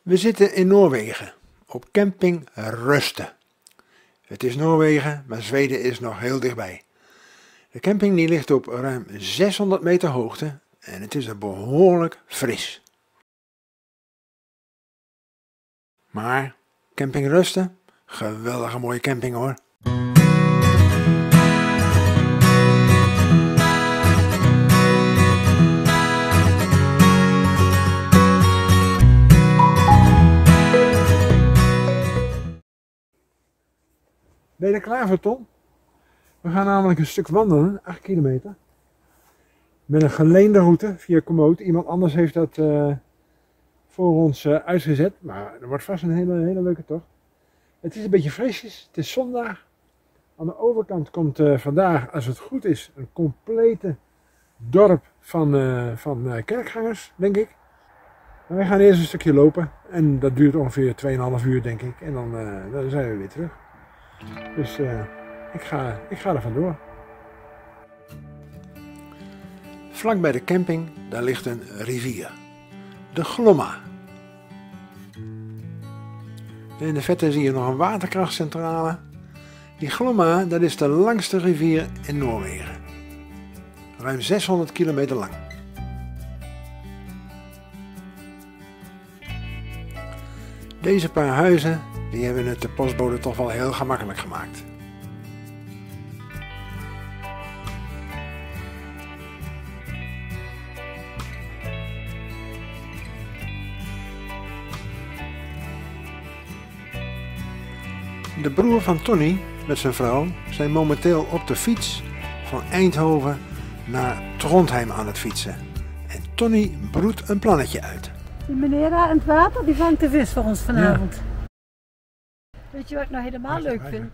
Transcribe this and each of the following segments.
We zitten in Noorwegen, op camping Ruste. Het is Noorwegen, maar Zweden is nog heel dichtbij. De camping die ligt op ruim 600 meter hoogte en het is er behoorlijk fris. Maar camping Ruste, geweldige mooie camping hoor. Ben je er klaar voor, Tom? We gaan namelijk een stuk wandelen, 8 kilometer. Met een geleende route via Komoot. Iemand anders heeft dat voor ons uitgezet. Maar er wordt vast een hele leuke tocht. Het is een beetje frisjes. Het is zondag. Aan de overkant komt vandaag, als het goed is, een complete dorp van kerkgangers, denk ik. Maar wij gaan eerst een stukje lopen. En dat duurt ongeveer 2,5 uur, denk ik. En dan zijn we weer terug. Dus ik ga er vandoor. Vlak bij de camping, daar ligt een rivier. De Glomma. In de verte zie je nog een waterkrachtcentrale. Die Glomma, dat is de langste rivier in Noorwegen. Ruim 600 kilometer lang. Deze paar huizen, die hebben het de postbode toch wel heel gemakkelijk gemaakt. De broer van Tony met zijn vrouw zijn momenteel op de fiets van Eindhoven naar Trondheim aan het fietsen. En Tony broedt een plannetje uit. Die meneer daar in het water, die vangt de vis voor ons vanavond. Ja. Weet je wat ik nou helemaal leuk vind?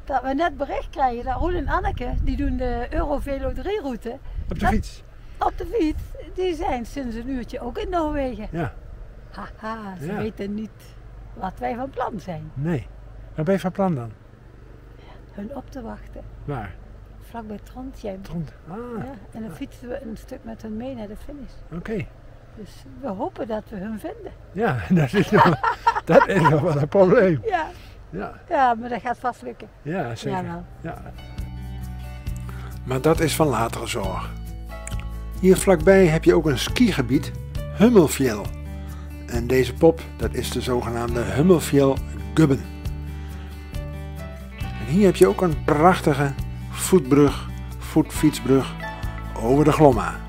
Dat we net bericht krijgen dat Roel en Anneke, die doen de Eurovelo 3 route. Op de fiets? Op de fiets. Die zijn sinds een uurtje ook in Noorwegen. Ja. Haha, ze weten niet wat wij van plan zijn. Nee. Wat ben je van plan dan? Hun op te wachten. Waar? Vlakbij Trondheim. Ah. Ja, en dan fietsen we een stuk met hun mee naar de finish. Oké. Dus we hopen dat we hun vinden. Ja, dat is nog wel een probleem. Ja. Ja, maar dat gaat vast lukken. Ja, zeker. Ja, ja. Maar dat is van latere zorg. Hier vlakbij heb je ook een skigebied, Hummelfjell. En deze pop, dat is de zogenaamde Hummelfjell Gubben. En hier heb je ook een prachtige voetfietsbrug over de Glomma.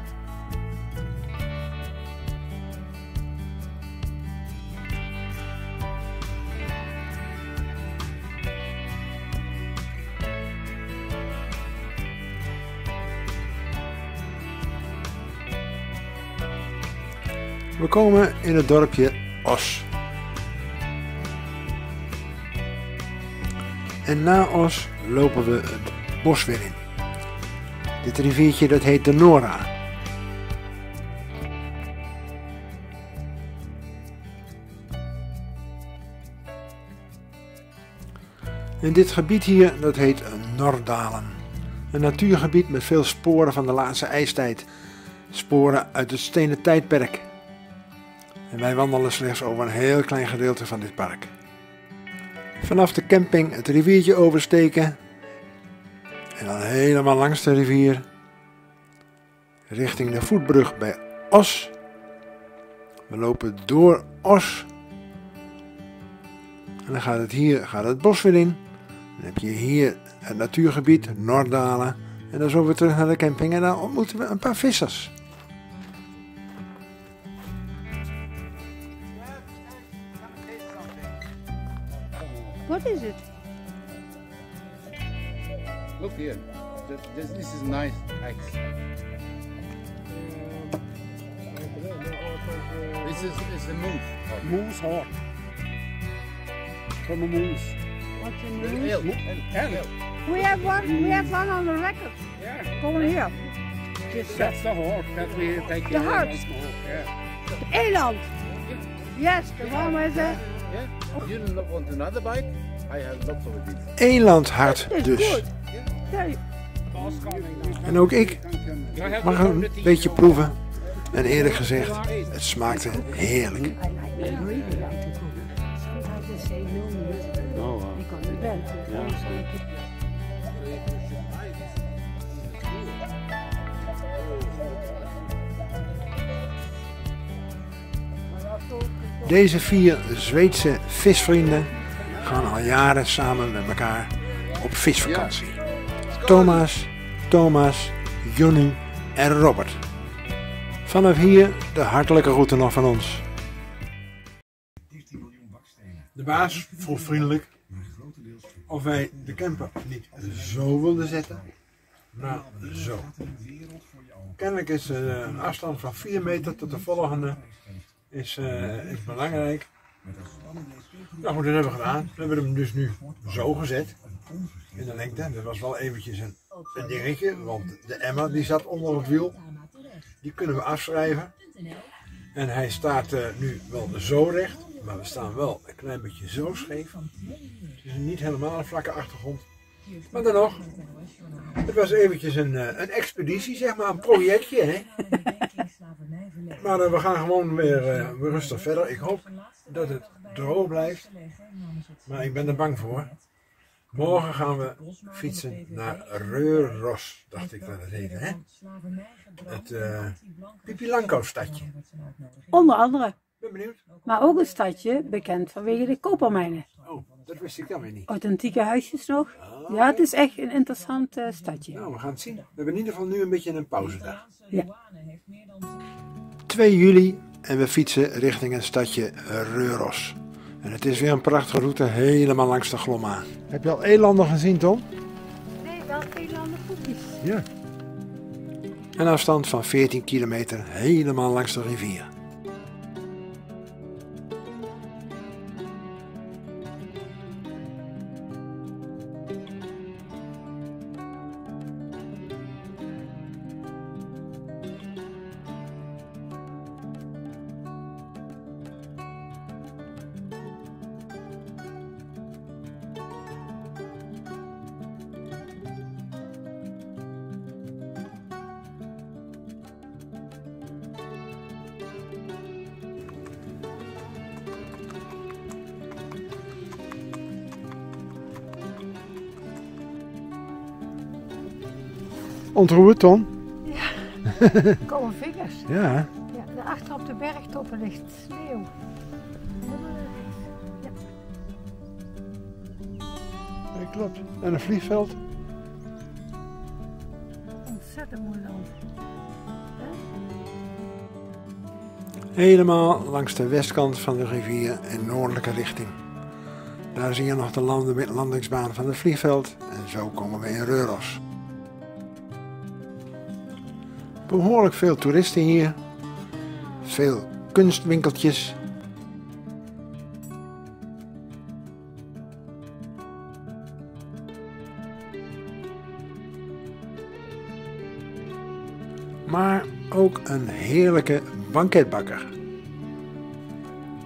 We komen in het dorpje Os. En na Os lopen we het bos weer in. Dit riviertje dat heet de Nora. En dit gebied hier dat heet Nordalen. Een natuurgebied met veel sporen van de laatste ijstijd. Sporen uit het stenen tijdperk. En wij wandelen slechts over een heel klein gedeelte van dit park. Vanaf de camping het riviertje oversteken. En dan helemaal langs de rivier. Richting de voetbrug bij Os. We lopen door Os. En dan gaat het bos weer in. Dan heb je hier het natuurgebied Nordalen. En dan zo weer terug naar de camping en dan ontmoeten we een paar vissers. What is it? Look here. This is nice eggs. This is the moose. Moose heart. From a moose. What's a moose? Elk. We have one on the record. Yeah. Go here. That's the heart that we take. The heart. Yeah. Eland. Yes, the one with the... Yeah. You don't want another bite? I have lots of it. Elandhart dus. En ook ik mag een beetje proeven. En eerlijk gezegd, het smaakte heerlijk. Oh, ja. Deze 4 Zweedse visvrienden gaan al jaren samen met elkaar op visvakantie. Thomas, Johnny en Robert. Vanaf hier de hartelijke groeten nog van ons. De baas vroeg vriendelijk of wij de camper niet zo wilden zetten, maar zo. Kennelijk is een afstand van 4 meter tot de volgende is belangrijk. Nou goed, dat hebben we gedaan. We hebben hem dus nu zo gezet. In de lengte. Dat was wel eventjes een dingetje, want de emmer die zat onder het wiel. Die kunnen we afschrijven. En hij staat nu wel zo recht, maar we staan wel een klein beetje zo scheef. Het is niet helemaal een vlakke achtergrond. Maar dan nog, het was eventjes een expeditie, zeg maar, een projectje. Hè? Maar we gaan gewoon weer rustig verder. Ik hoop dat het droog blijft. Maar ik ben er bang voor. Morgen gaan we fietsen naar Röros, dacht ik dat het heette. Hè? Het Pippi Langkous stadje. Onder andere. Ben benieuwd. Maar ook een stadje bekend vanwege de kopermijnen. Oh, dat wist ik dan weer niet. Authentieke huisjes nog. Ja, het is echt een interessant stadje. Nou, we gaan het zien. We hebben in ieder geval nu een beetje een pauzedag. Ja. 2 juli en we fietsen richting het stadje Röros. En het is weer een prachtige route helemaal langs de Glomma. Heb je al elanden gezien, Tom? Nee, wel elanden voetjes. Ja. Een afstand van 14 kilometer helemaal langs de rivier. Ontroerd, Tom? Ja, koude vingers. Ja. Ja, daarachter op de bergtoppen ligt sneeuw. Ja. Ja, klopt. En een vliegveld. Ontzettend mooi land. Helemaal langs de westkant van de rivier in noordelijke richting. Daar zie je nog de landingsbaan van het vliegveld en zo komen we in Röros. Behoorlijk veel toeristen hier, veel kunstwinkeltjes. Maar ook een heerlijke banketbakker.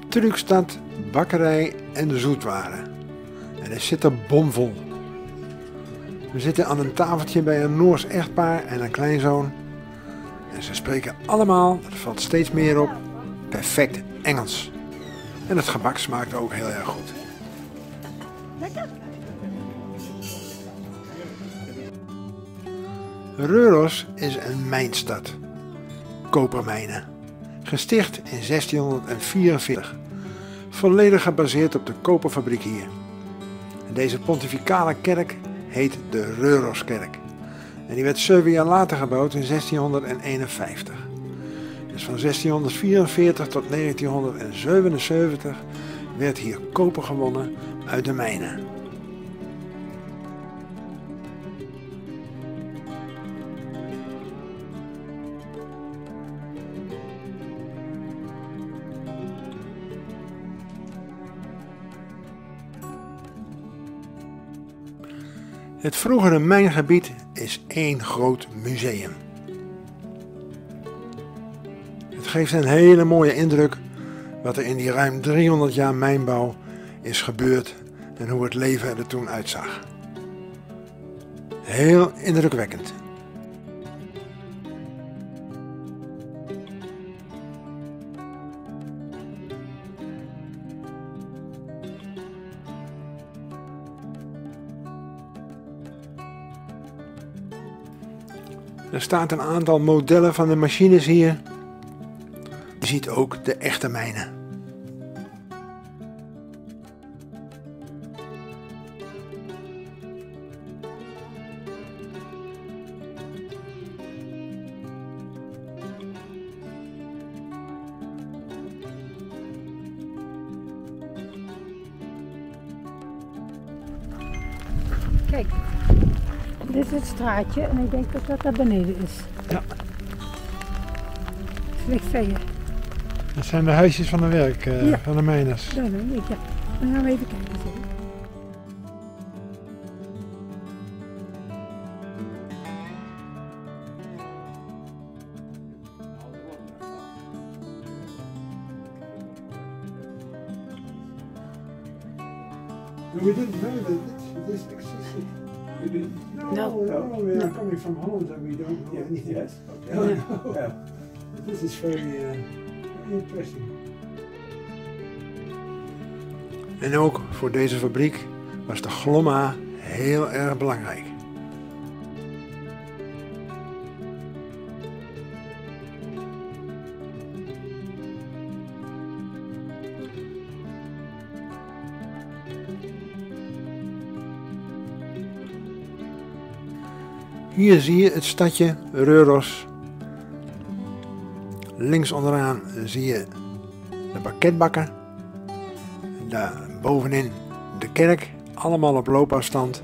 Truckstad, bakkerij en de zoetwaren. En er zit er bomvol. We zitten aan een tafeltje bij een Noors echtpaar en een kleinzoon. En ze spreken allemaal, dat valt steeds meer op, perfect Engels. En het gebak smaakt ook heel erg goed. Röros is een mijnstad. Kopermijnen. Gesticht in 1644. Volledig gebaseerd op de koperfabriek hier. En deze pontificale kerk heet de Röroskerk. En die werd 7 jaar later gebouwd in 1651. Dus van 1644 tot 1977 werd hier koper gewonnen uit de mijnen. Het vroegere mijngebied is één groot museum. Het geeft een hele mooie indruk wat er in die ruim 300 jaar mijnbouw is gebeurd en hoe het leven er toen uitzag. Heel indrukwekkend. Er staat een aantal modellen van de machines hier. Je ziet ook de echte mijnen. Kijk, dit is het straatje en ik denk dat dat beneden is. Ja. Slecht zeggen. Dat zijn de huisjes van de werk, Ja. van de mijners. Dat denk ik, ja. Dan gaan we even kijken. Zo. We didn't know that this existed. You didn't? No, we are coming from Holland and we don't know anything. Yes. No, Okay. no. Yeah. This is very interesting. En ook voor deze fabriek was de glomma heel erg belangrijk. Hier zie je het stadje Røros. Links onderaan zie je de pakketbakker. Daar bovenin de kerk, allemaal op loopafstand.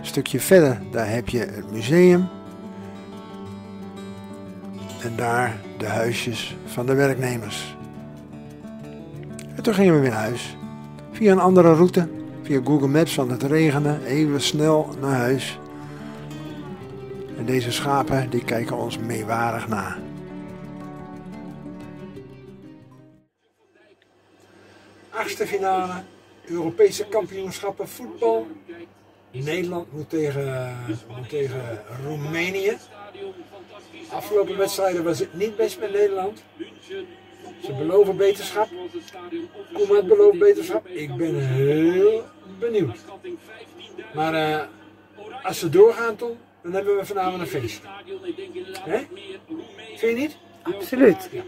Een stukje verder, daar heb je het museum. En daar de huisjes van de werknemers. En toen gingen we weer naar huis. Via een andere route, via Google Maps van het regenen, even snel naar huis. En deze schapen die kijken ons meewarig na. Achtste finale, Europese kampioenschappen voetbal. Nederland moet tegen Roemenië. Afgelopen wedstrijden was het niet best met Nederland. Ze beloven beterschap. Koeman belooft beterschap. Ik ben heel benieuwd. Maar als ze doorgaan, Tom, dan hebben we vanavond een feest. Hè? Vind je niet? Absoluut. Ja.